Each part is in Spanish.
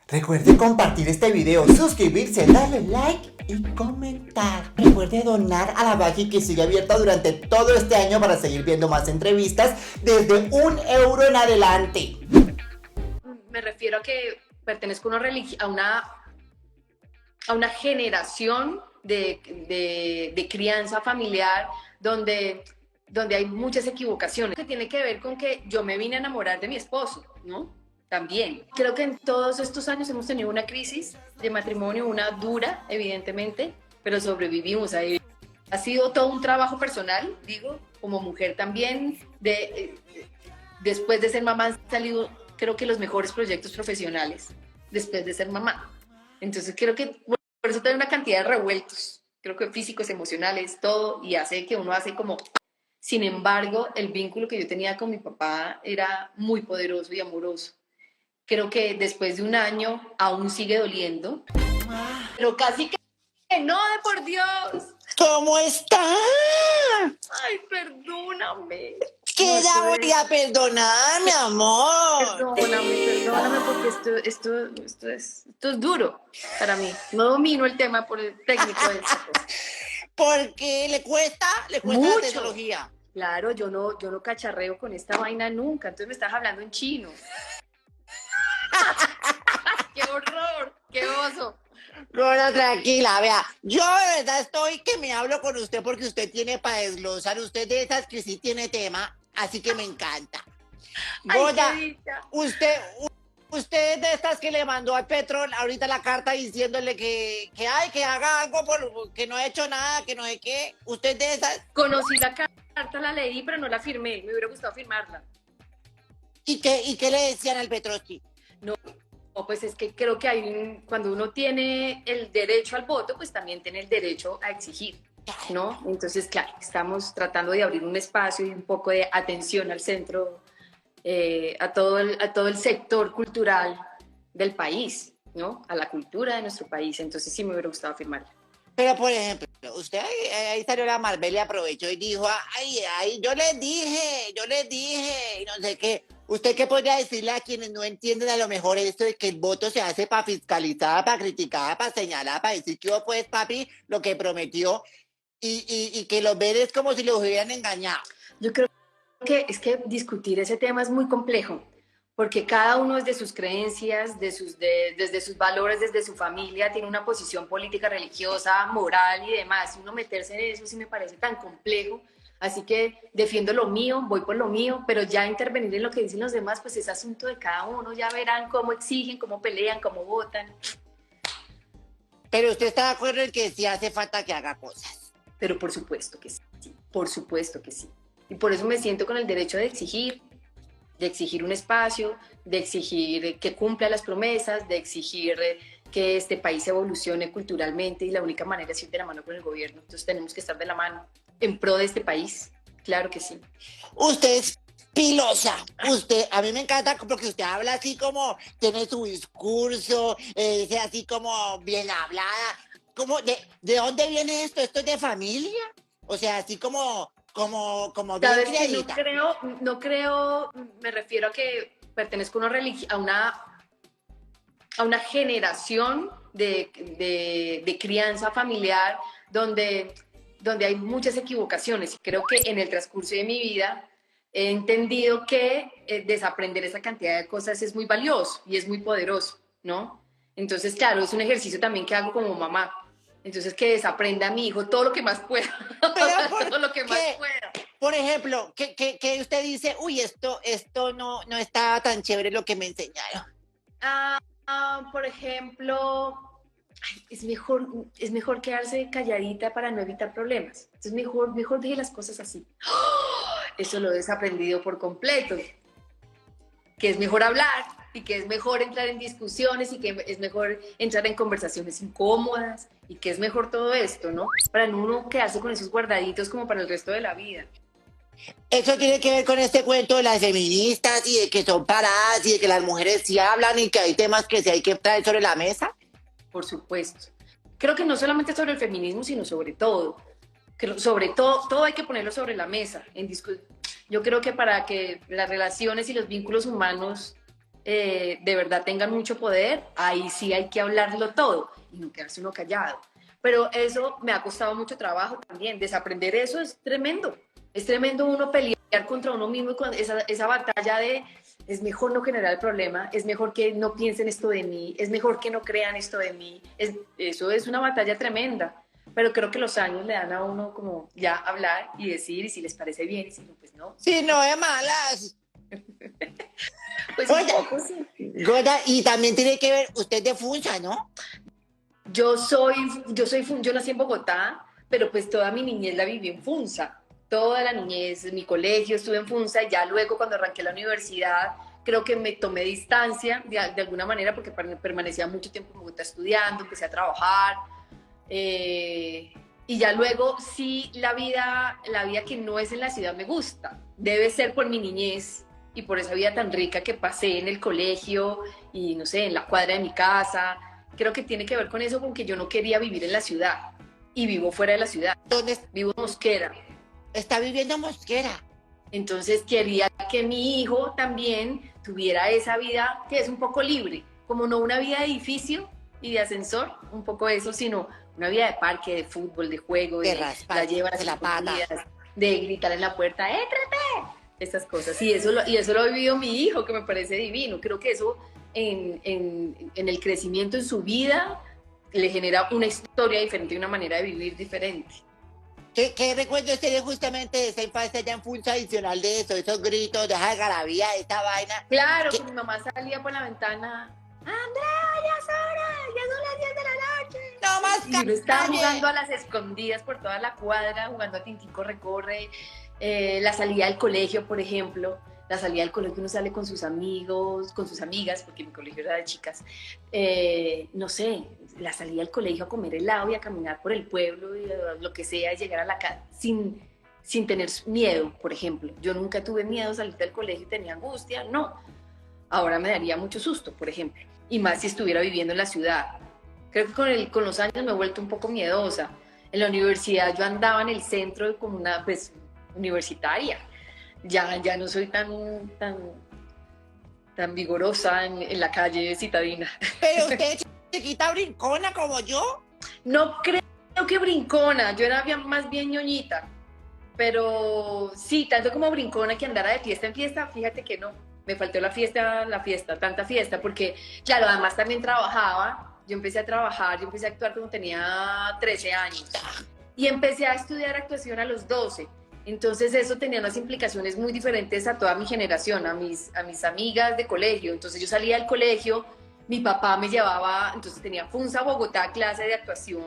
Recuerde compartir este video, suscribirse, darle like y comentar. Recuerde donar a la Baji, que sigue abierta durante todo este año para seguir viendo más entrevistas desde €1 en adelante. Me refiero a que pertenezco a una generación de crianza familiar donde hay muchas equivocaciones, que tiene que ver con que yo me vine a enamorar de mi esposo, ¿no? También. Creo que en todos estos años hemos tenido una crisis de matrimonio, una dura, evidentemente, pero sobrevivimos ahí. Ha sido todo un trabajo personal, digo, como mujer también. Después de ser mamá han salido, creo que los mejores proyectos profesionales, después de ser mamá. Entonces creo que por eso trae una cantidad de revueltos, creo que físicos, emocionales, todo, y hace que uno hace como... Sin embargo, el vínculo que yo tenía con mi papá era muy poderoso y amoroso. Creo que después de un año aún sigue doliendo, pero casi que no, de por Dios. ¿Cómo está? Ay, perdóname. ¿Qué la voy a perdonar, mi amor? Perdóname, porque esto es duro para mí. No domino el tema por el técnico de esta cosa. Porque le cuesta Mucho. la tecnología. Claro, yo no cacharreo con esta vaina nunca, entonces me estás hablando en chino. ¡Qué horror! ¡Qué oso! Bueno, tranquila, vea. Yo de verdad estoy que me hablo con usted porque usted tiene para desglosar. Usted de esas que sí tiene tema, así que me encanta. Goya, usted de estas que le mandó al Petro ahorita la carta diciéndole que haga algo que no ha hecho nada, que no sé qué. ¿Usted de esas? Conocí la carta, la leí, pero no la firmé. Me hubiera gustado firmarla. ¿Y qué le decían al Petrovsky? No, pues es que creo que cuando uno tiene el derecho al voto, pues también tiene el derecho a exigir, ¿no? Entonces, claro, estamos tratando de abrir un espacio y un poco de atención al centro, a todo el sector cultural del país, ¿no? A la cultura de nuestro país. Entonces sí me hubiera gustado firmarla. Pero, por ejemplo, usted ahí salió la Marvel y aprovechó y dijo, yo les dije, y no sé qué. ¿Usted qué podría decirle a quienes no entienden a lo mejor esto de que el voto se hace para fiscalizar, para criticar, para señalar, para decir que pues, papi, lo que prometió, y que los ven es como si los hubieran engañado? Yo creo que es que discutir ese tema es muy complejo, porque cada uno desde sus creencias, desde sus valores, desde su familia, tiene una posición política, religiosa, moral y demás. Y uno meterse en eso sí me parece tan complejo. Así que defiendo lo mío, voy por lo mío, pero ya intervenir en lo que dicen los demás, pues es asunto de cada uno. Ya verán cómo exigen, cómo pelean, cómo votan. Pero usted está de acuerdo en que sí hace falta que haga cosas. Pero por supuesto que sí, por supuesto que sí. Y por eso me siento con el derecho de exigir un espacio, de exigir que cumpla las promesas, de exigir que este país evolucione culturalmente, y la única manera es ir de la mano con el gobierno. Entonces tenemos que estar de la mano en pro de este país, claro que sí. Usted es pilosa. A mí me encanta porque usted habla así como, tiene su discurso, es así como bien hablada. ¿De dónde viene esto? ¿Esto es de familia? O sea, así como bien ¿Sabes que criadita. no creo, me refiero a que pertenezco a una generación de crianza familiar donde hay muchas equivocaciones. Creo que en el transcurso de mi vida he entendido que desaprender esa cantidad de cosas es muy valioso y es muy poderoso, ¿no? Entonces, claro, es un ejercicio también que hago como mamá. Entonces, que desaprenda a mi hijo todo lo que más pueda. Todo lo que más pueda. Por ejemplo, que usted dice, uy, esto no estaba tan chévere lo que me enseñaron. Por ejemplo, es mejor quedarse calladita para no evitar problemas. Entonces, mejor deje las cosas así. Eso lo he desaprendido por completo. Que es mejor hablar y que es mejor entrar en discusiones y que es mejor entrar en conversaciones incómodas y que es mejor todo esto, ¿no? Para no uno quedarse con esos guardaditos como para el resto de la vida. Eso tiene que ver con este cuento de las feministas y de que son paradas y de que las mujeres sí hablan y que hay temas que sí hay que traer sobre la mesa. Por supuesto. Creo que no solamente sobre el feminismo, sino sobre todo. Sobre todo hay que ponerlo sobre la mesa. Yo creo que para que las relaciones y los vínculos humanos de verdad tengan mucho poder, ahí sí hay que hablarlo todo y no quedarse uno callado. Pero eso me ha costado mucho trabajo también, desaprender eso es tremendo uno pelear contra uno mismo y con esa batalla de es mejor no generar el problema, es mejor que no piensen esto de mí, es mejor que no crean esto de mí, eso es una batalla tremenda. Pero creo que los años le dan a uno como ya hablar y decir, y si les parece bien, y si no, pues no. Sí, no es malas. Pues Oiga, un poco sí. Gorda, y también tiene que ver, usted es de Funza, ¿no? Yo nací en Bogotá, pero pues toda mi niñez la viví en Funza. Toda la niñez, mi colegio estuve en Funza, y ya luego cuando arranqué la universidad, creo que me tomé distancia de alguna manera porque permanecía mucho tiempo en Bogotá estudiando, empecé a trabajar. Y ya luego sí la vida que no es en la ciudad me gusta. Debe ser por mi niñez y por esa vida tan rica que pasé en el colegio y no sé, en la cuadra de mi casa. Creo que tiene que ver con eso, con que yo no quería vivir en la ciudad y vivo fuera de la ciudad. ¿Dónde Vivo en Mosquera. está viviendo Mosquera? Entonces quería que mi hijo también tuviera esa vida que es un poco libre, como no una vida de edificio y de ascensor, un poco eso, sino una vida de parque, de fútbol, de juego, De de raspar, la llevas de la pata, de gritar en la puerta, ¡éntrate! Estas cosas. Y eso lo ha vivido mi hijo, que me parece divino. Creo que eso en el crecimiento en su vida le genera una historia diferente y una manera de vivir diferente. ¿Qué recuerdos tiene justamente de esa infancia allá en Funza adicional de eso, esos gritos, de esa algarabía, de esa vaina? Claro, ¿Qué? que mi mamá salía por la ventana, Andrea, ya es hora, ya son las 10 de la noche. ¡No más Y uno estaba calle! jugando a las escondidas por toda la cuadra, jugando a Tintín corre-corre, la salida del colegio, por ejemplo. La salida del colegio uno sale con sus amigos, con sus amigas, porque mi colegio era de chicas. No sé, la salida del colegio a comer helado y a caminar por el pueblo y lo que sea, y llegar a la casa sin tener miedo, por ejemplo. Yo nunca tuve miedo a salir del colegio y tenía angustia, no. Ahora me daría mucho susto, por ejemplo. Y más si estuviera viviendo en la ciudad. Creo que con los años me he vuelto un poco miedosa. En la universidad yo andaba en el centro como una universitaria. Ya no soy tan vigorosa en la calle citadina. Pero usted chiquita brincona como yo. No creo que brincona, yo era más bien ñoñita. Pero sí, tanto como brincona que andara de fiesta en fiesta, fíjate que no. Me faltó tanta fiesta, porque claro, además también trabajaba. Yo empecé a actuar cuando tenía 13 años. Y empecé a estudiar actuación a los 12. Entonces eso tenía unas implicaciones muy diferentes a toda mi generación, a mis amigas de colegio. Entonces yo salía del colegio, mi papá me llevaba, entonces tenía Funza, Bogotá, clase de actuación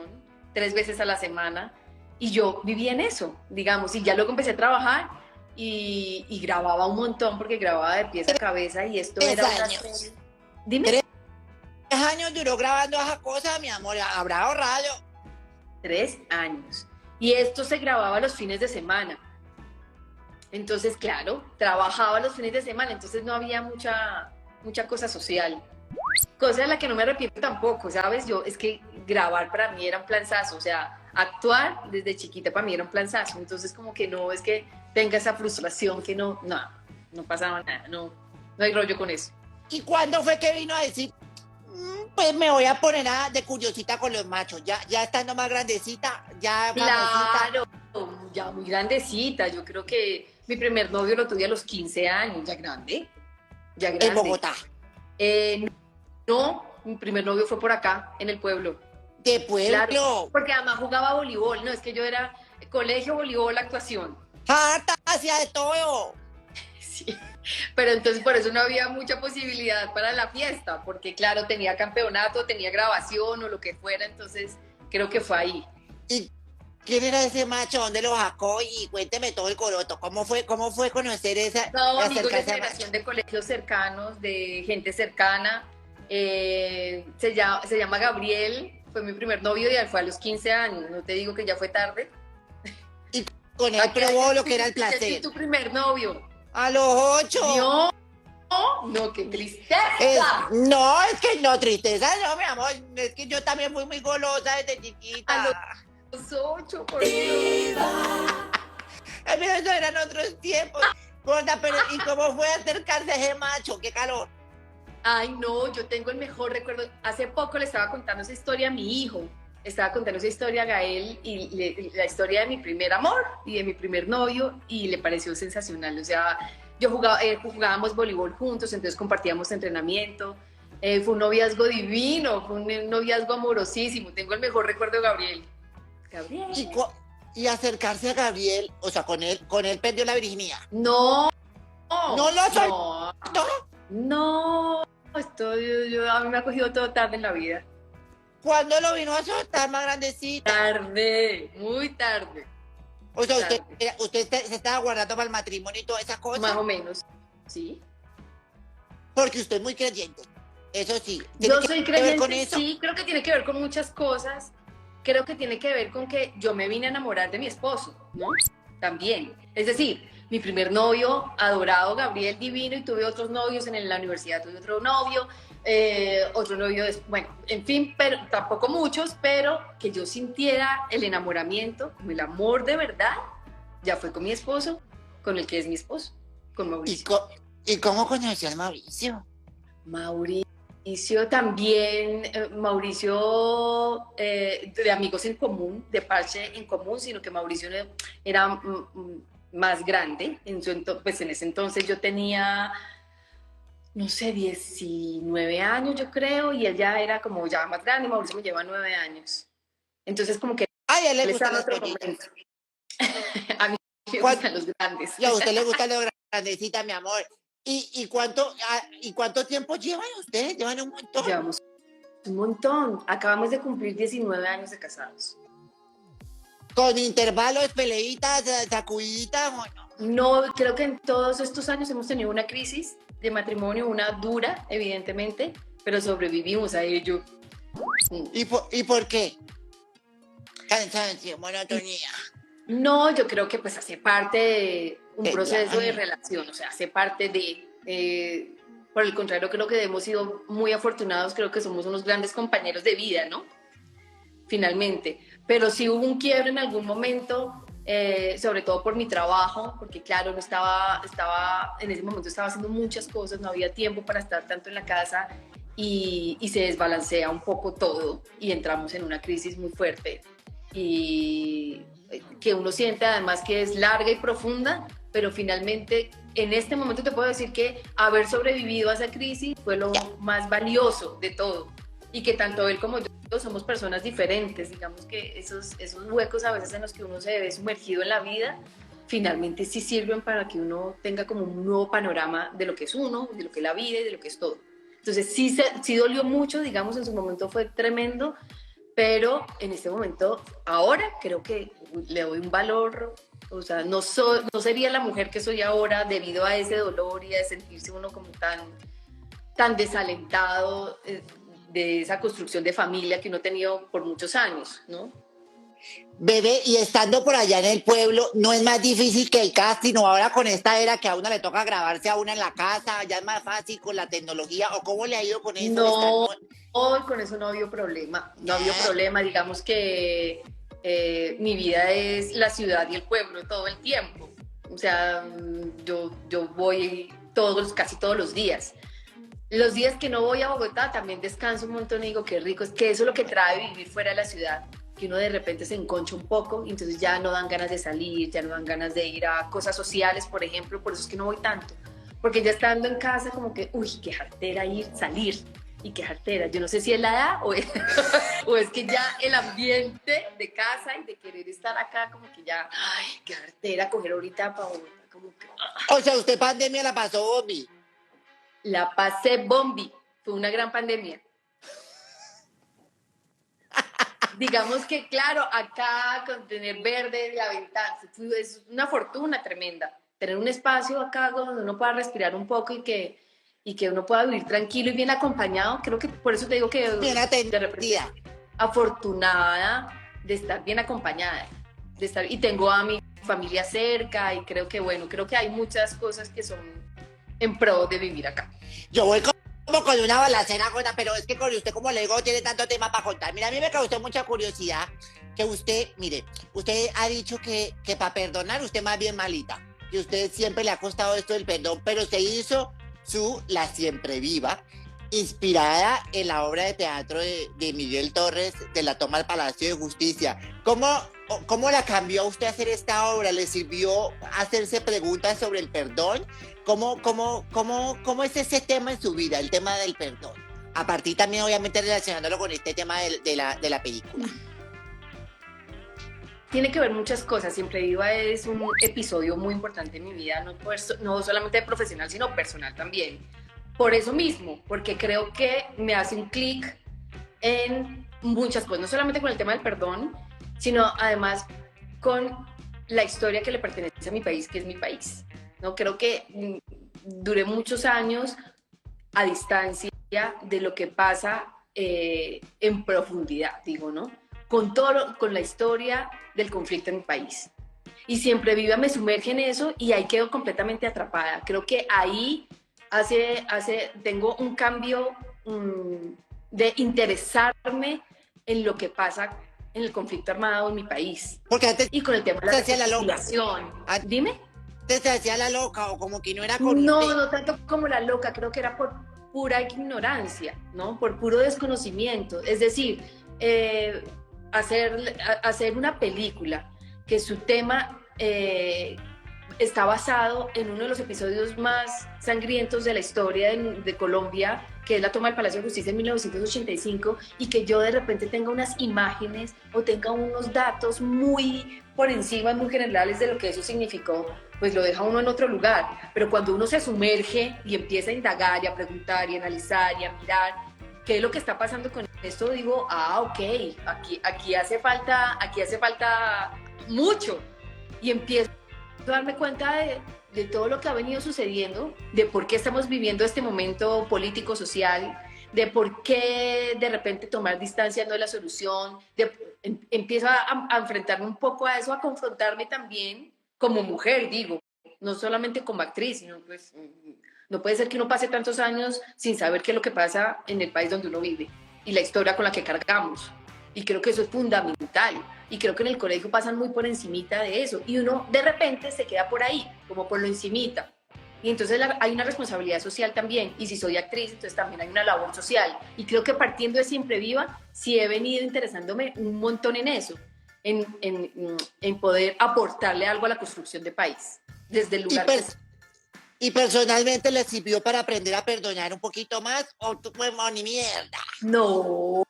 3 veces a la semana, y yo vivía en eso, digamos, y ya luego empecé a trabajar y grababa un montón, porque grababa de pies a cabeza, y esto 3 era una años. serie. Dime. 3 años duró grabando esa cosa, mi amor, habrá ahorrado. 3 años. Y esto se grababa los fines de semana. Entonces, claro, trabajaba los fines de semana, entonces no había mucha cosa social. Cosa de la que no me arrepiento tampoco, ¿sabes? Es que grabar para mí era un planzazo, o sea, actuar desde chiquita para mí era un planzazo. Entonces, como que no es que tenga esa frustración que no pasaba nada, no hay rollo con eso. ¿Y cuándo fue que vino a decir, pues me voy a poner de curiosita con los machos? Ya estando más grandecita, ya famosita. Claro, ya muy grandecita. Yo creo que mi primer novio lo tuve a los 15 años, ya grande. En Bogotá. No, mi primer novio fue por acá, en el pueblo. ¿De pueblo? Claro, porque además jugaba voleibol. No, es que yo era colegio, voleibol, actuación. ¡Harta! Hacía de todo. Sí. Pero entonces por eso no había mucha posibilidad para la fiesta, porque claro, tenía campeonato, tenía grabación o lo que fuera, entonces creo que fue ahí. ¿Y quién era ese macho? ¿Dónde lo sacó? Y cuénteme todo el coroto. ¿Cómo fue conocer esa? No, amigos de acercarse a generación de colegios cercanos, de gente cercana. Se llama Gabriel, fue mi primer novio y fue a los 15 años. No te digo que ya fue tarde. Y con él probó lo que era el placer. ¿Quién es tu primer novio? A los 8. No, qué tristeza. No, es que no, tristeza no, mi amor. Es que yo también fui muy golosa desde chiquita. A los 8, por Dios. Pero eso eran otros tiempos. Gorda, pero ¿y cómo fue acercarse a ese macho? ¡Qué calor! Ay, no, yo tengo el mejor recuerdo. Hace poco le estaba contando esa historia a mi hijo. Estaba contando esa historia a Gael y la historia de mi primer amor y de mi primer novio y le pareció sensacional. O sea, jugábamos voleibol juntos, entonces compartíamos entrenamiento. Fue un noviazgo divino, fue un noviazgo amorosísimo. Tengo el mejor recuerdo de Gabriel. Gabriel. Y acercarse a Gabriel, o sea, con él perdió la virginidad. No. ¿No lo soltó? No. A mí me ha cogido todo tarde en la vida. ¿Cuándo lo vino a soltar más grandecita? Tarde, muy tarde. O sea, Tarde. usted se estaba guardando para el matrimonio y toda esa cosa. Más o menos, sí. Porque usted es muy creyente. Eso sí. Yo soy creyente, con eso? sí, creo que tiene que ver con muchas cosas. Creo que tiene que ver con que yo me vine a enamorar de mi esposo, ¿no? También. Es decir, mi primer novio, adorado, Gabriel, divino, y tuve otros novios en la universidad, tuve otro novio, bueno, en fin, pero tampoco muchos, pero que yo sintiera el enamoramiento, como el amor de verdad, ya fue con mi esposo, con el que es mi esposo, con Mauricio. ¿Y cómo conoció a Mauricio? Mauricio también, Mauricio de amigos en común, de parche en común, sino que Mauricio era más grande. Pues en ese entonces yo tenía, no sé, 19 años yo creo, y él ya era como ya más grande. Mauricio me lleva 9 años. Entonces como que Ay, a él le él gustan estaba en los otro pequeños. momento. A mí me gustan los grandes. Y a usted le gustan los grandecitas, mi amor. ¿Y cuánto tiempo llevan ustedes? ¿Llevan un montón? Llevamos un montón. Acabamos de cumplir 19 años de casados. ¿Con intervalos, peleitas, sacudiditas o no? No, creo que en todos estos años hemos tenido una crisis de matrimonio, una dura, evidentemente, pero sobrevivimos a ello. ¿Y por qué? Cansancio, monotonía. No, yo creo que pues hace parte de un proceso ya. de relación, o sea, hace parte de... por el contrario, creo que hemos sido muy afortunados, creo que somos unos grandes compañeros de vida, ¿no? Finalmente. Pero sí hubo un quiebre en algún momento, sobre todo por mi trabajo, porque claro, en ese momento estaba haciendo muchas cosas, no había tiempo para estar tanto en la casa y se desbalancea un poco todo y entramos en una crisis muy fuerte y que uno siente además que es larga y profunda, pero finalmente en este momento te puedo decir que haber sobrevivido a esa crisis fue lo más valioso de todo y que tanto él como yo somos personas diferentes, digamos que esos huecos a veces en los que uno se ve sumergido en la vida, finalmente sí sirven para que uno tenga como un nuevo panorama de lo que es uno, de lo que es la vida y de lo que es todo. Entonces sí dolió mucho, digamos, en su momento fue tremendo, pero en este momento, ahora creo que le doy un valor, o sea, no sería la mujer que soy ahora debido a ese dolor y a sentirse uno como tan desalentado de esa construcción de familia que uno ha tenido por muchos años, ¿no? Bebé, y estando por allá en el pueblo, ¿no es más difícil que el casting o ahora con esta era que a uno le toca grabarse a una en la casa, ya es más fácil con la tecnología o cómo le ha ido con eso? No, hoy con eso no ha habido problema, digamos que mi vida es la ciudad y el pueblo todo el tiempo, o sea, yo voy casi todos los días. Los días que no voy a Bogotá también descanso un montón y digo qué rico, es que eso es lo que trae vivir fuera de la ciudad, que uno de repente se enconcha un poco y entonces ya no dan ganas de salir, ya no dan ganas de ir a cosas sociales, por ejemplo, por eso es que no voy tanto, porque ya estando en casa como que, uy, qué jartera salir y qué jartera, yo no sé si es la edad o es que ya el ambiente de casa y de querer estar acá como que ya, ay, qué jartera coger ahorita para Bogotá, como que... O sea, usted pandemia la pasó, Bobby. La pasé bombi, fue una gran pandemia. Digamos que, claro, acá con tener verde la ventana, es una fortuna tremenda. Tener un espacio acá donde uno pueda respirar un poco y que uno pueda vivir tranquilo y bien acompañado. Creo que por eso te digo que Bien atendida. Afortunada de estar bien acompañada, y tengo a mi familia cerca y creo que hay muchas cosas que son en pro de vivir acá. Yo voy como con una balacera gorda, pero es que con usted, como le digo, tiene tanto tema para contar. Mira, a mí me causó mucha curiosidad que usted ha dicho que para perdonar usted más bien malita, que usted siempre le ha costado esto del perdón, pero usted hizo la siempre viva inspirada en la obra de teatro de Miguel Torres, de La toma al Palacio de Justicia. ¿Cómo la cambió a usted hacer esta obra? ¿Le sirvió hacerse preguntas sobre el perdón? ¿Cómo es ese tema en su vida, el tema del perdón? A partir también, obviamente, relacionándolo con este tema de la película. Tiene que ver muchas cosas. Siempre Viva es un episodio muy importante en mi vida, no solamente profesional, sino personal también. Por eso mismo, porque creo que me hace un clic en muchas cosas, no solamente con el tema del perdón, sino además con la historia que le pertenece a mi país, que es mi país. ¿No? Creo que duré muchos años a distancia de lo que pasa en profundidad, digo, ¿no? Con la historia del conflicto en mi país. Y Siempre Viva me sumerge en eso y ahí quedo completamente atrapada. Creo que ahí tengo un cambio de interesarme en lo que pasa en el conflicto armado en mi país. Porque antes y con el tema de la hacía la loca. Dime. Antes se hacía la loca o como que no era con No, usted. no tanto como la loca, creo que era por pura ignorancia, ¿no? Por puro desconocimiento. Es decir, hacer una película que su tema está basado en uno de los episodios más sangrientos de la historia de Colombia, que es la toma del Palacio de Justicia en 1985, y que yo de repente tenga unas imágenes o tenga unos datos muy por encima, muy generales de lo que eso significó, pues lo deja uno en otro lugar. Pero cuando uno se sumerge y empieza a indagar y a preguntar y a analizar y a mirar qué es lo que está pasando con esto, digo, ok, aquí hace falta mucho. Y empiezo a darme cuenta de todo lo que ha venido sucediendo, de por qué estamos viviendo este momento político, social, de por qué de repente tomar distancia no es la solución. Empiezo a enfrentarme un poco a eso, a confrontarme también como mujer, digo, no solamente como actriz, sino pues no puede ser que uno pase tantos años sin saber qué es lo que pasa en el país donde uno vive y la historia con la que cargamos. Y creo que eso es fundamental. Y creo que en el colegio pasan muy por encimita de eso. Y uno de repente se queda por ahí, como por lo encimita. Y entonces hay una responsabilidad social también. Y si soy actriz, entonces también hay una labor social. Y creo que partiendo de Siempre Viva, sí he venido interesándome un montón en eso. En poder aportarle algo a la construcción de país. Desde el lugar ¿Y personalmente le sirvió para aprender a perdonar un poquito más? ¿O tú, pues, ni mierda? No,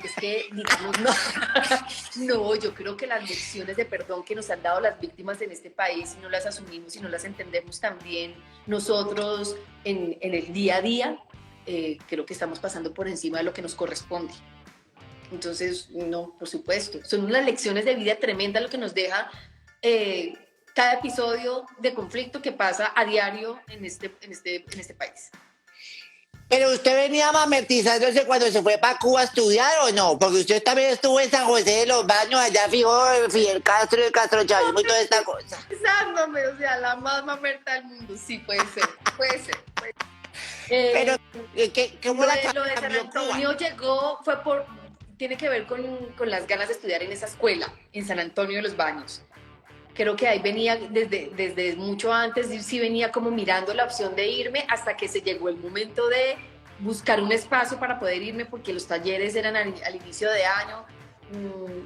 es que, digamos, no, yo creo que las lecciones de perdón que nos han dado las víctimas en este país, si no las asumimos, si no las entendemos también nosotros en el día a día, creo que estamos pasando por encima de lo que nos corresponde. Entonces, no, por supuesto, son unas lecciones de vida tremendas lo que nos deja cada episodio de conflicto que pasa a diario en este país. ¿Pero usted venía mamertizándose cuando se fue para Cuba a estudiar o no? Porque usted también estuvo en San José de los Baños, allá fijo Fidel Castro, el Castro Chavismo y toda esta cosa. Pensándome, o sea, la más mamerta del mundo, sí, puede ser. Pero, ¿cómo lo de San Antonio llegó, tiene que ver con las ganas de estudiar en esa escuela, en San Antonio de los Baños. Creo que ahí venía desde mucho antes, sí venía como mirando la opción de irme hasta que se llegó el momento de buscar un espacio para poder irme porque los talleres eran al inicio de año.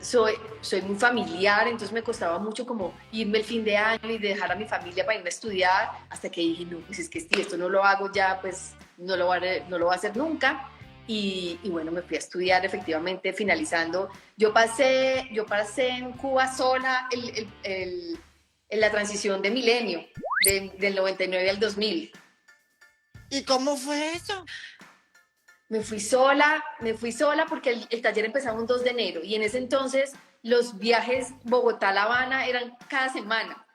Soy muy familiar, entonces me costaba mucho como irme el fin de año y dejar a mi familia para irme a estudiar hasta que dije, no, pues es que si esto no lo hago ya, pues no lo voy a hacer nunca. Y bueno, me fui a estudiar efectivamente, finalizando. Yo pasé en Cuba sola en la transición de milenio, del 99 al 2000. ¿Y cómo fue eso? Me fui sola porque el taller empezaba un 2 de enero y en ese entonces los viajes Bogotá-La Habana eran cada semana.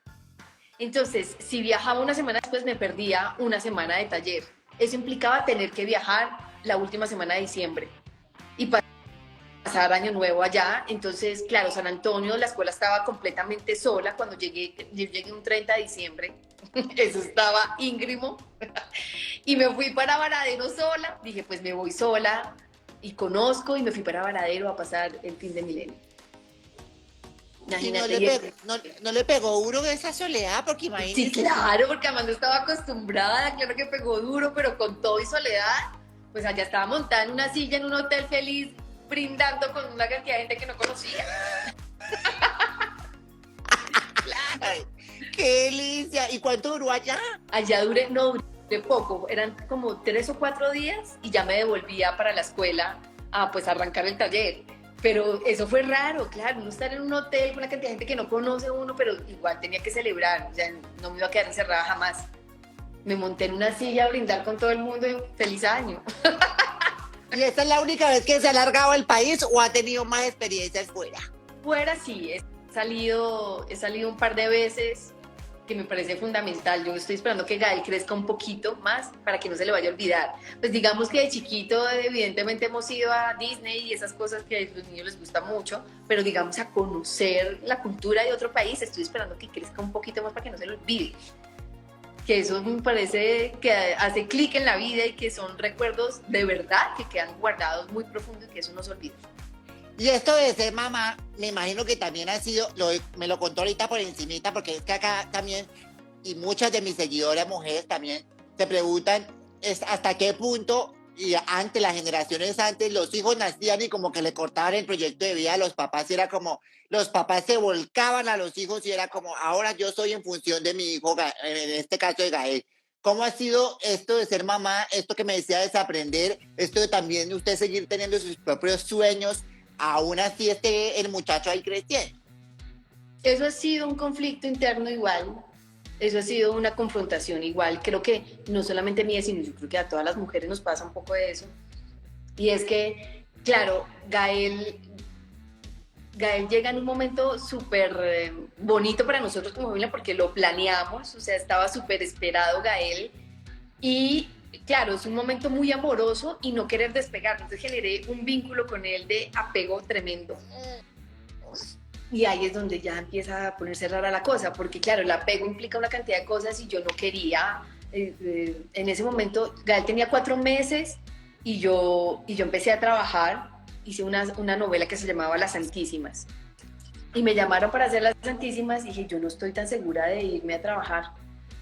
Entonces, si viajaba una semana después, me perdía una semana de taller. Eso implicaba tener que viajar la última semana de diciembre y pasar Año Nuevo allá. Entonces, claro, San Antonio, la escuela estaba completamente sola cuando llegué un 30 de diciembre. Eso estaba íngrimo. Y me fui para Varadero sola. Dije, pues me voy sola y conozco, y me fui para Varadero a pasar el fin de milenio. ¿Y no le pegó duro esa soledad? Porque imagínese. Sí, claro, porque además no estaba acostumbrada. Claro que pegó duro, pero con todo y soledad, pues allá estaba montada en una silla en un hotel feliz, brindando con una cantidad de gente que no conocía. Ay, ¡qué delicia! ¿Y cuánto duró allá? Allá no duré poco, eran como 3 o 4 días y ya me devolvía para la escuela a pues arrancar el taller. Pero eso fue raro, claro, uno estar en un hotel con una cantidad de gente que no conoce uno, pero igual tenía que celebrar, o sea, no me iba a quedar encerrada jamás. Me monté en una silla a brindar con todo el mundo y feliz año. ¿Y esta es la única vez que se ha largado el país o ha tenido más experiencias fuera? Fuera sí, he salido un par de veces, que me parece fundamental. Yo estoy esperando que Gael crezca un poquito más para que no se le vaya a olvidar. Pues digamos que de chiquito evidentemente hemos ido a Disney y esas cosas que a los niños les gusta mucho, pero digamos a conocer la cultura de otro país, estoy esperando que crezca un poquito más para que no se le olvide. Que eso me parece que hace clic en la vida y que son recuerdos de verdad que quedan guardados muy profundo y que eso no se olvida. Y esto de ser mamá, me imagino que también ha sido, me lo contó ahorita por encimita, porque es que acá también, y muchas de mis seguidoras mujeres también, se preguntan hasta qué punto, y antes, las generaciones antes, los hijos nacían y como que le cortaban el proyecto de vida a los papás, y era como, los papás se volcaban a los hijos y era como, ahora yo soy en función de mi hijo, en este caso de Gael. ¿Cómo ha sido esto de ser mamá, esto que me decía desaprender, esto de también usted seguir teniendo sus propios sueños, aún así el muchacho ahí creciendo? Eso ha sido un conflicto interno igual, eso ha sido una confrontación igual. Creo que no solamente a mí, sino yo creo que a todas las mujeres nos pasa un poco de eso. Y es que, claro, Gael llega en un momento súper bonito para nosotros como familia porque lo planeamos, o sea, estaba súper esperado Gael. Y claro, es un momento muy amoroso y no querer despegar. Entonces generé un vínculo con él de apego tremendo. Y ahí es donde ya empieza a ponerse rara la cosa, porque claro, el apego implica una cantidad de cosas y yo no quería. En ese momento, Gael tenía 4 meses y yo empecé a trabajar. Hice una novela que se llamaba Las Santísimas. Y me llamaron para hacer Las Santísimas y dije, yo no estoy tan segura de irme a trabajar.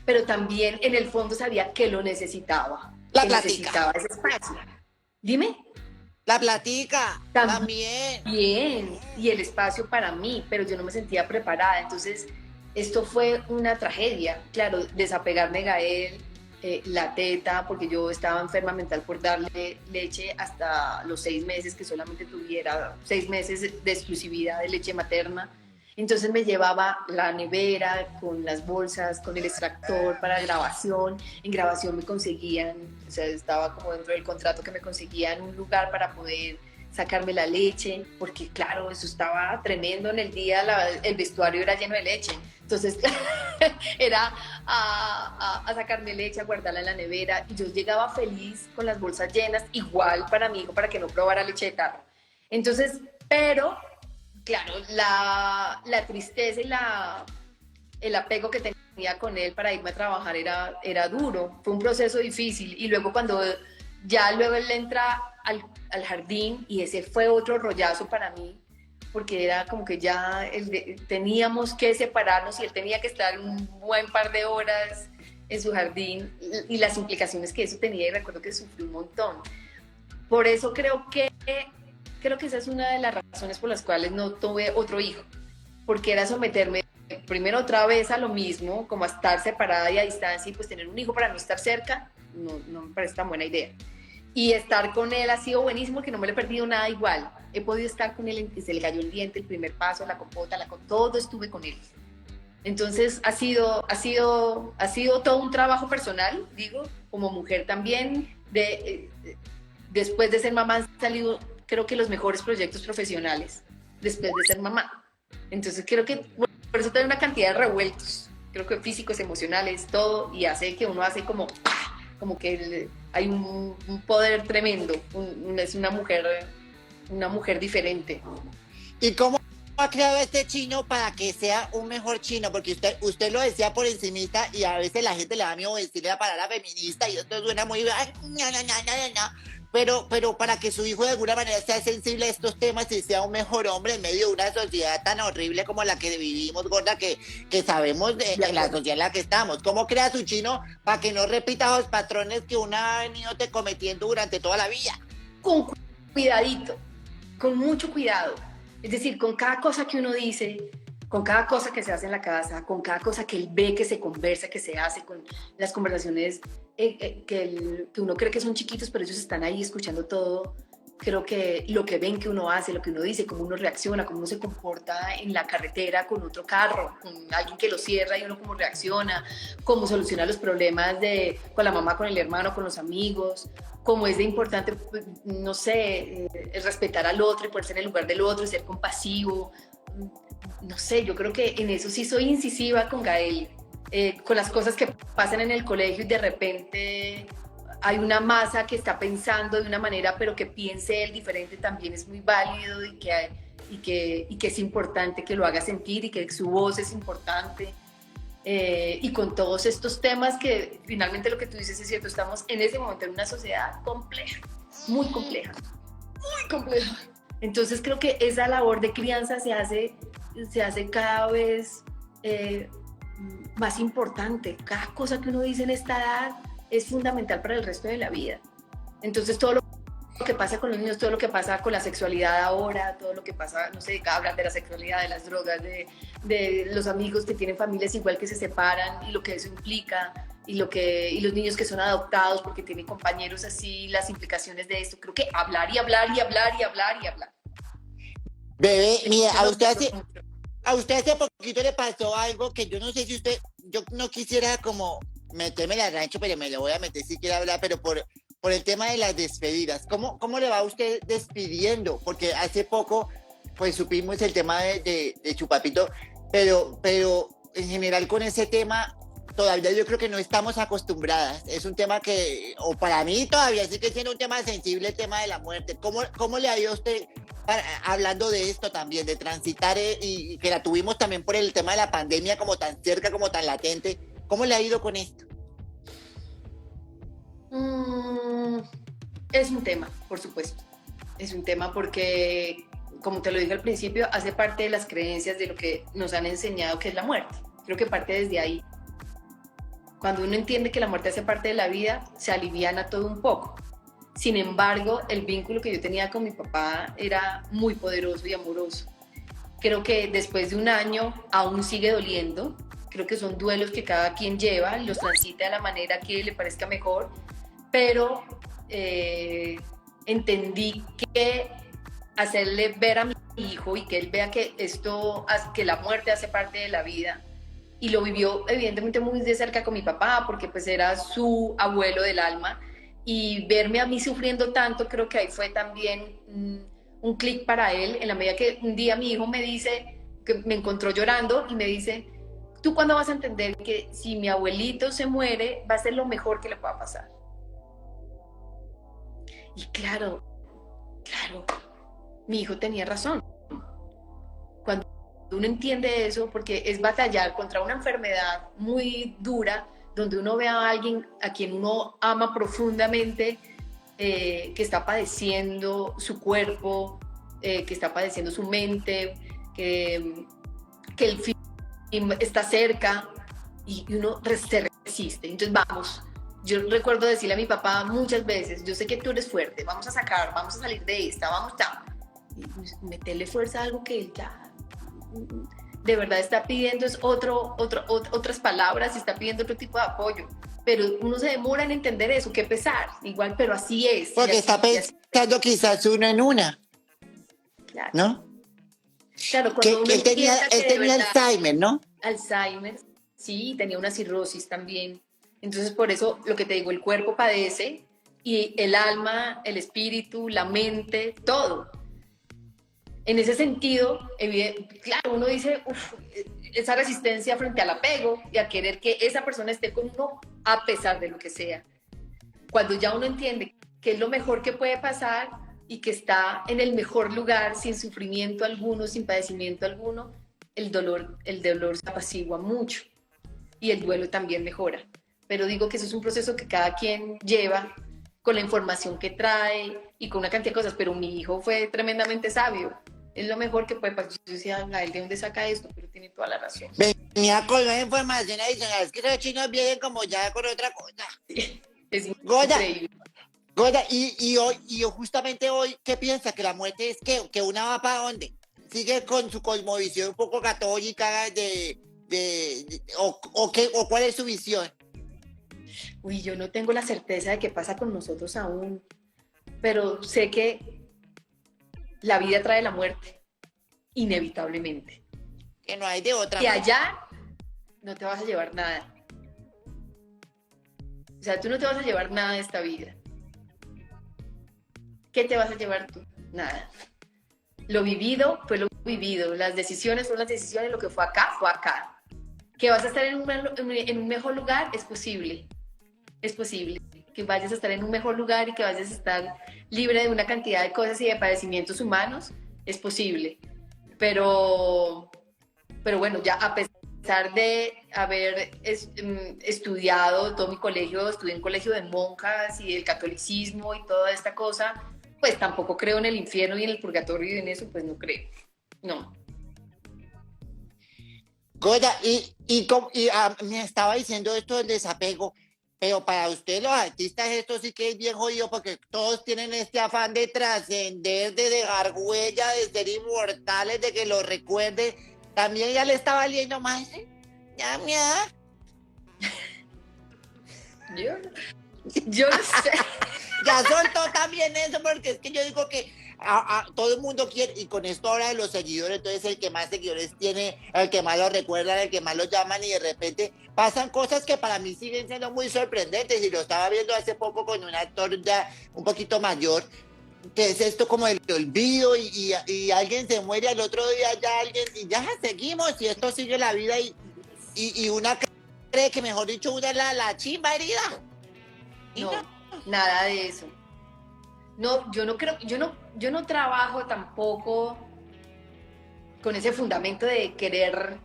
Pero también en el fondo sabía que lo necesitaba. La que platica. necesitaba ese espacio. Dime. La platica, también. Bien, y el espacio para mí, pero yo no me sentía preparada. Entonces, esto fue una tragedia. Claro, desapegarme de Gael, la teta, porque yo estaba enferma mental por darle leche hasta los 6 meses, que solamente tuviera 6 meses de exclusividad de leche materna. Entonces me llevaba la nevera con las bolsas, con el extractor para grabación. En grabación me conseguían, o sea, estaba como dentro del contrato que me conseguían un lugar para poder sacarme la leche, porque claro, eso estaba tremendo en el día, el vestuario era lleno de leche. Entonces era a sacarme leche, a guardarla en la nevera. Y yo llegaba feliz con las bolsas llenas, igual para mi hijo, para que no probara leche de tarro. Entonces, pero claro, la tristeza y el apego que tenía con él para irme a trabajar era duro, fue un proceso difícil. Y luego cuando luego él entra al jardín, y ese fue otro rollazo para mí, porque era como que ya teníamos que separarnos y él tenía que estar un buen par de horas en su jardín, y las implicaciones que eso tenía, y recuerdo que sufrí un montón. Por eso creo que esa es una de las razones por las cuales no tuve otro hijo, porque era someterme primero otra vez a lo mismo, como a estar separada y a distancia, y pues tener un hijo para no estar cerca, no me parece tan buena idea. Y estar con él ha sido buenísimo, que no me lo he perdido nada igual. He podido estar con él desde el gallo el diente, el primer paso, la compota, todo estuve con él. Entonces ha sido todo un trabajo personal, digo, como mujer también. Después de ser mamá han salido, creo que los mejores proyectos profesionales, después de ser mamá. Entonces creo que por eso tengo una cantidad de revueltos, creo que físicos, emocionales, todo, y hace que uno hace como que hay un poder tremendo, es una mujer diferente. ¿Y cómo ha creado este chino para que sea un mejor chino? Porque usted lo decía por encimita, y a veces la gente le da miedo decirle la palabra feminista, y esto suena muy... pero para que su hijo de alguna manera sea sensible a estos temas y sea un mejor hombre en medio de una sociedad tan horrible como la que vivimos, gorda, que sabemos de la sociedad en la que estamos. ¿Cómo crea su chino para que no repita los patrones que uno ha venido te cometiendo durante toda la vida? Con cuidadito, con mucho cuidado. Es decir, con cada cosa que uno dice, con cada cosa que se hace en la casa, con cada cosa que él ve, que se conversa, que se hace, con las conversaciones que uno cree que son chiquitos, pero ellos están ahí escuchando todo. Creo que lo que ven que uno hace, lo que uno dice, cómo uno reacciona, cómo uno se comporta en la carretera con otro carro, con alguien que lo cierra y uno cómo reacciona, cómo soluciona los problemas con la mamá, con el hermano, con los amigos, cómo es de importante, no sé, respetar al otro y ponerse en el lugar del otro y ser compasivo. No sé, yo creo que en eso sí soy incisiva con Gael, con las cosas que pasan en el colegio y de repente hay una masa que está pensando de una manera, pero que piense él diferente también es muy válido y que es importante que lo haga sentir y que su voz es importante. Y con todos estos temas que finalmente lo que tú dices es cierto, estamos en ese momento en una sociedad compleja, muy compleja, muy compleja. Entonces creo que esa labor de crianza se hace cada vez más importante. Cada cosa que uno dice en esta edad es fundamental para el resto de la vida. Entonces todo lo que pasa con los niños, todo lo que pasa con la sexualidad ahora, todo lo que pasa, no sé, hablan de la sexualidad, de las drogas, de los amigos que tienen familias igual que se separan y lo que eso implica, y los niños que son adoptados porque tienen compañeros así, las implicaciones de esto. Creo que hablar y hablar y hablar y hablar y hablar. Bebé, mira, a usted hace poquito le pasó algo que yo no sé si yo no quisiera como meterme al rancho, pero me lo voy a meter si quiere hablar, pero por el tema de las despedidas. ¿Cómo le va a usted despidiendo? Porque hace poco, pues supimos el tema de Chupapito, pero en general con ese tema todavía yo creo que no estamos acostumbradas. Es un tema que, o para mí todavía sigue siendo un tema sensible, el tema de la muerte. ¿Cómo le ha ido a usted hablando de esto también, de transitar y que la tuvimos también por el tema de la pandemia como tan cerca, como tan latente? ¿Cómo le ha ido con esto? Es un tema, por supuesto. Es un tema porque, como te lo dije al principio, hace parte de las creencias de lo que nos han enseñado que es la muerte. Creo que parte desde ahí. Cuando uno entiende que la muerte hace parte de la vida, se aliviana todo un poco. Sin embargo, el vínculo que yo tenía con mi papá era muy poderoso y amoroso. Creo que después de un año aún sigue doliendo. Creo que son duelos que cada quien lleva, los transita de la manera que le parezca mejor, pero entendí que hacerle ver a mi hijo y que él vea que que la muerte hace parte de la vida, y lo vivió evidentemente muy de cerca con mi papá porque pues era su abuelo del alma, y verme a mí sufriendo tanto, creo que ahí fue también un clic para él, en la medida que un día mi hijo me dice, que me encontró llorando y me dice: ¿tú cuándo vas a entender que si mi abuelito se muere va a ser lo mejor que le pueda pasar? Y claro, mi hijo tenía razón. Cuando uno entiende eso, porque es batallar contra una enfermedad muy dura, donde uno ve a alguien a quien uno ama profundamente, que está padeciendo su cuerpo, que está padeciendo su mente, que el fin está cerca, y uno se resiste. Entonces vamos, yo recuerdo decirle a mi papá muchas veces: yo sé que tú eres fuerte, vamos a salir de esta, y meterle fuerza a algo que él ya de verdad está pidiendo, es otras palabras, y está pidiendo otro tipo de apoyo, pero uno se demora en entender eso, qué pesar, igual, pero así es. Porque así, está pensando quizás uno en una, claro. ¿no? Claro, cuando uno él tenía Alzheimer, ¿no? Alzheimer, sí, tenía una cirrosis también. Entonces, por eso, lo que te digo, el cuerpo padece, y el alma, el espíritu, la mente, todo. En ese sentido, claro, uno dice, esa resistencia frente al apego y a querer que esa persona esté con uno a pesar de lo que sea. Cuando ya uno entiende que es lo mejor que puede pasar y que está en el mejor lugar, sin sufrimiento alguno, sin padecimiento alguno, el dolor se apacigua mucho y el duelo también mejora. Pero digo que eso es un proceso que cada quien lleva, con la información que trae y con una cantidad de cosas, pero mi hijo fue tremendamente sabio. Es lo mejor que puede pasar. Yo decía, Gael, ¿de dónde saca esto? Pero tiene toda la razón. Venía con una información adicional, es que los chinos vienen como ya con otra cosa. Es Goya, increíble. Goya, y justamente hoy, ¿qué piensa? ¿Que la muerte es que una va para dónde? ¿Sigue con su cosmovisión un poco católica o cuál es su visión? Uy, yo no tengo la certeza de qué pasa con nosotros aún, pero sé que la vida trae la muerte, inevitablemente. Que no hay de otra. Y allá no te vas a llevar nada. O sea, tú no te vas a llevar nada de esta vida. ¿Qué te vas a llevar tú? Nada. Lo vivido fue lo vivido. Las decisiones son las decisiones. Lo que fue acá, fue acá. Que vas a estar en un mejor lugar, es posible. Es posible. Que vayas a estar en un mejor lugar y que vayas a estar libre de una cantidad de cosas y de padecimientos humanos, es posible. Pero bueno, ya a pesar de haber estudiado todo mi colegio, estudié en colegio de monjas y el catolicismo y toda esta cosa, pues tampoco creo en el infierno y en el purgatorio y en eso, pues no creo. No. Goya, me estaba diciendo esto del desapego, pero para ustedes los artistas esto sí que es bien jodido porque todos tienen este afán de trascender, de dejar huella, de ser inmortales, de que lo recuerde. También ya le está valiendo más, ¿eh? Ya, mira. Yo no sé. Ya soltó también eso, porque es que yo digo que todo el mundo quiere, y con esto ahora de los seguidores, entonces el que más seguidores tiene, el que más lo recuerdan, el que más lo llaman, y de repente pasan cosas que para mí siguen siendo muy sorprendentes, y lo estaba viendo hace poco con un actor ya un poquito mayor, que es esto como el olvido, y alguien se muere, al otro día ya alguien, y ya seguimos, y esto sigue la vida, y una cree que, mejor dicho, una es la chimba herida. No, nada de eso. No, yo no creo, yo no trabajo tampoco con ese fundamento de querer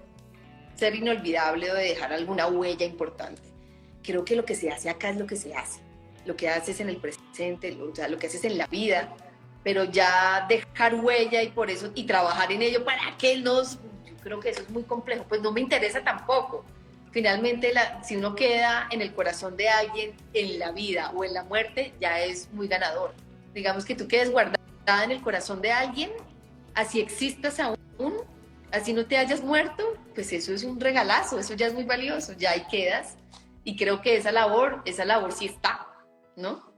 ser inolvidable o de dejar alguna huella importante. Creo que lo que se hace acá es lo que se hace. Lo que haces en el presente, o sea, lo que haces en la vida, pero ya dejar huella y trabajar en ello para que yo creo que eso es muy complejo, pues no me interesa tampoco. Finalmente, si uno queda en el corazón de alguien en la vida o en la muerte, ya es muy ganador. Digamos que tú quedes guardada en el corazón de alguien, así existas aún, así no te hayas muerto, pues eso es un regalazo, eso ya es muy valioso, ya ahí quedas. Y creo que esa labor sí está, ¿no?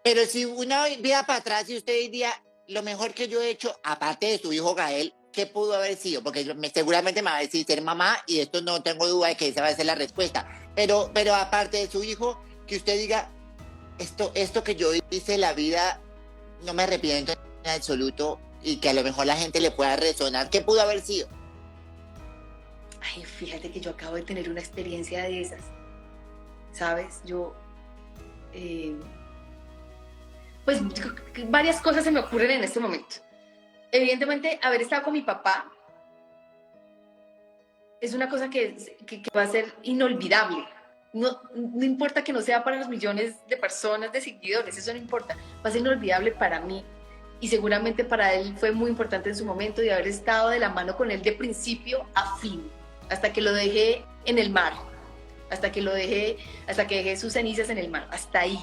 Pero si una vida para atrás y usted diría, lo mejor que yo he hecho, aparte de su hijo Gael, ¿qué pudo haber sido? Porque seguramente me va a decir ser mamá, y esto no tengo duda de que esa va a ser la respuesta. Pero aparte de su hijo, que usted diga, esto que yo hice en la vida, no me arrepiento en absoluto, y que a lo mejor la gente le pueda resonar, ¿qué pudo haber sido? Ay, fíjate que yo acabo de tener una experiencia de esas, ¿sabes? Pues varias cosas se me ocurren en este momento. Evidentemente, haber estado con mi papá es una cosa que va a ser inolvidable. No importa que no sea para los millones de personas, de seguidores, eso no importa. Va a ser inolvidable para mí. Y seguramente para él fue muy importante en su momento de haber estado de la mano con él de principio a fin, hasta que lo dejé en el mar, hasta que dejé sus cenizas en el mar, hasta ahí.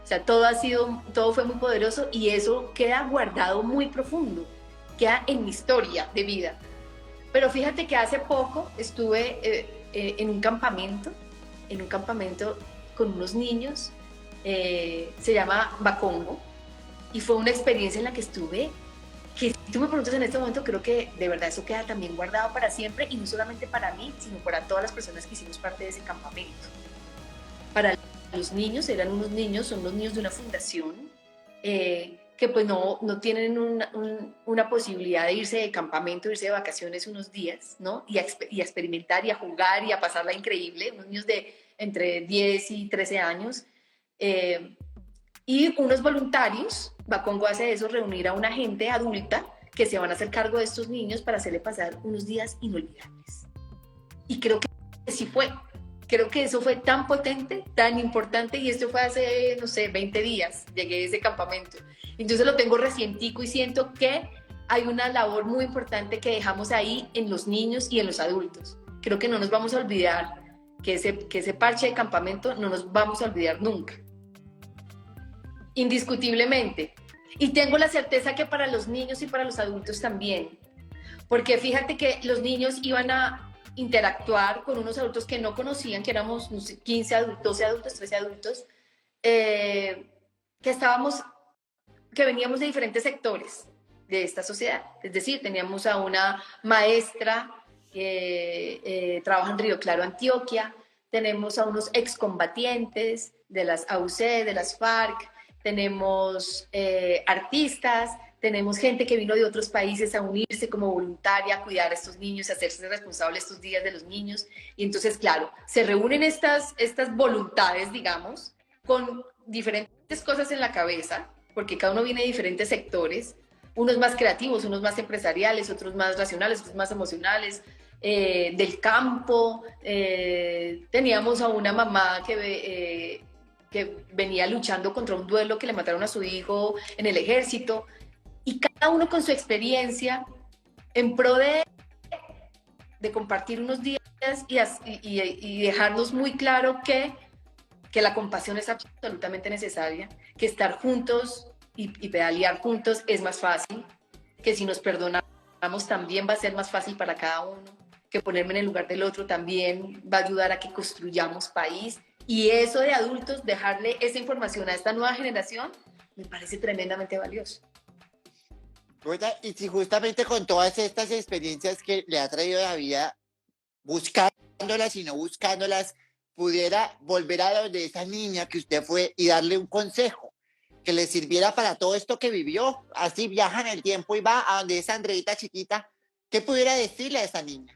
O sea, todo fue muy poderoso y eso queda guardado muy profundo, queda en mi historia de vida. Pero fíjate que hace poco estuve en un campamento con unos niños, se llama Bacongo, y fue una experiencia en la que estuve, que si tú me preguntas en este momento, creo que de verdad eso queda también guardado para siempre, y no solamente para mí, sino para todas las personas que hicimos parte de ese campamento. Para los niños, son los niños de una fundación que pues no tienen una posibilidad de irse de campamento, irse de vacaciones unos días, ¿no? Y a experimentar y a jugar y a pasarla increíble, unos niños de entre 10 y 13 años. Y unos voluntarios, Bacongo hace eso, reunir a una gente adulta que se van a hacer cargo de estos niños para hacerle pasar unos días inolvidables. Y creo que sí fue creo que eso fue tan potente, tan importante, y esto fue hace, no sé, 20 días, llegué a ese campamento. Entonces lo tengo recientico y siento que hay una labor muy importante que dejamos ahí en los niños y en los adultos. Creo que no nos vamos a olvidar, que ese parche de campamento no nos vamos a olvidar nunca. Indiscutiblemente. Y tengo la certeza que para los niños y para los adultos también. Porque fíjate que los niños iban a interactuar con unos adultos que no conocían, que éramos, no sé, 15 adultos, 12 adultos, 13 adultos, que veníamos de diferentes sectores de esta sociedad. Es decir, teníamos a una maestra que trabaja en Río Claro, Antioquia, tenemos a unos excombatientes de las AUC, de las FARC, tenemos artistas, tenemos gente que vino de otros países a unirse como voluntaria, a cuidar a estos niños, a hacerse responsable estos días de los niños. Y entonces, claro, se reúnen estas voluntades, digamos, con diferentes cosas en la cabeza, porque cada uno viene de diferentes sectores, unos más creativos, unos más empresariales, otros más racionales, otros más emocionales, del campo. Teníamos a una mamá que venía luchando contra un duelo que le mataron a su hijo en el ejército, y cada uno con su experiencia en pro de compartir unos días y dejarnos muy claro que la compasión es absolutamente necesaria, que estar juntos y pedalear juntos es más fácil, que si nos perdonamos también va a ser más fácil para cada uno, que ponerme en el lugar del otro también va a ayudar a que construyamos país. Y eso de adultos, dejarle esa información a esta nueva generación, me parece tremendamente valioso. Y si justamente con todas estas experiencias que le ha traído la vida, buscándolas y no buscándolas, pudiera volver a donde esa niña que usted fue y darle un consejo que le sirviera para todo esto que vivió, así viaja en el tiempo y va a donde esa Andreita chiquita, ¿qué pudiera decirle a esa niña?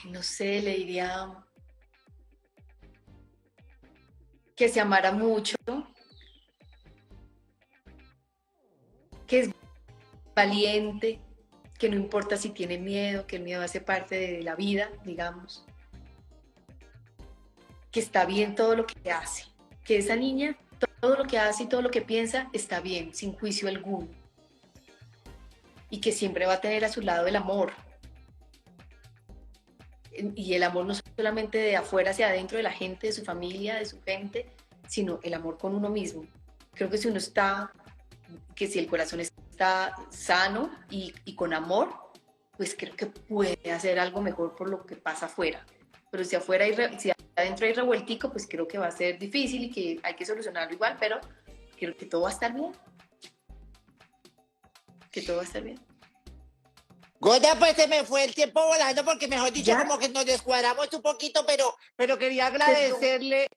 Ay, no sé, le diría que se amara mucho, que es valiente, que no importa si tiene miedo, que el miedo hace parte de la vida, digamos, que está bien todo lo que hace, que esa niña, todo lo que hace y todo lo que piensa está bien, sin juicio alguno, y que siempre va a tener a su lado el amor. Y el amor no solamente de afuera hacia adentro, de la gente, de su familia, de su gente, sino el amor con uno mismo. Creo que si el corazón está sano y con amor, pues creo que puede hacer algo mejor por lo que pasa afuera. Pero si adentro hay revueltico, pues creo que va a ser difícil y que hay que solucionarlo igual, pero creo que todo va a estar bien. Que todo va a estar bien. Gorda, pues se me fue el tiempo volando porque, mejor dicho, ¿Ya? como que nos descuadramos un poquito, pero quería agradecerle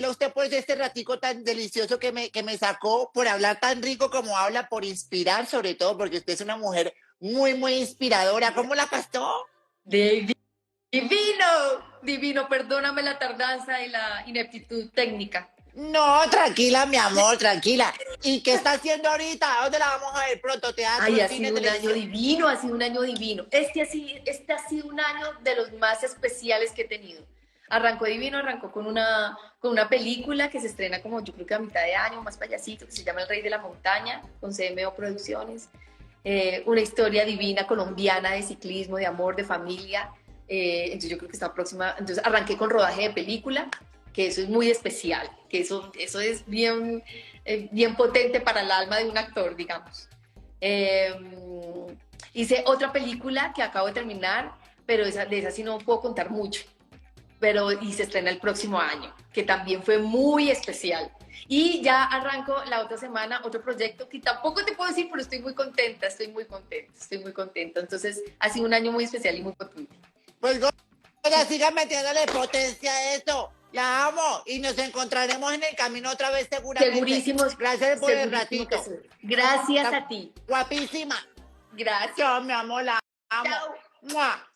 a usted por este ratico tan delicioso que me sacó, por hablar tan rico como habla, por inspirar sobre todo, porque usted es una mujer muy, muy inspiradora. ¿Cómo la pasó? Divino, perdóname la tardanza y la ineptitud técnica. No, tranquila, mi amor, tranquila. ¿Y qué está haciendo ahorita? ¿Dónde la vamos a ver pronto? ¿Teatro? Ay, ha cine, sido un año televisión? divino, ha sido un año divino. Este ha sido un año de los más especiales que he tenido. Arrancó divino, arrancó con una película que se estrena como yo creo que a mitad de año, más payasito, que se llama El Rey de la Montaña, con CMO Producciones. Una historia divina colombiana de ciclismo, de amor, de familia. Entonces yo creo que está próxima. Entonces arranqué con rodaje de película, que eso es muy especial, que eso es bien potente para el alma de un actor, digamos. Hice otra película que acabo de terminar, pero de esa sí no puedo contar mucho, y se estrena el próximo año, que también fue muy especial. Y ya arranco la otra semana otro proyecto que tampoco te puedo decir, pero estoy muy contenta. Entonces ha sido un año muy especial y muy potente. Pues gorda, siga metiéndole potencia a esto. La amo y nos encontraremos en el camino otra vez seguramente. Segurísimos. Gracias por el ratito. Gracias a ti. Guapísima. Gracias. Yo, mi amor, la amo. Chao. ¡Mua!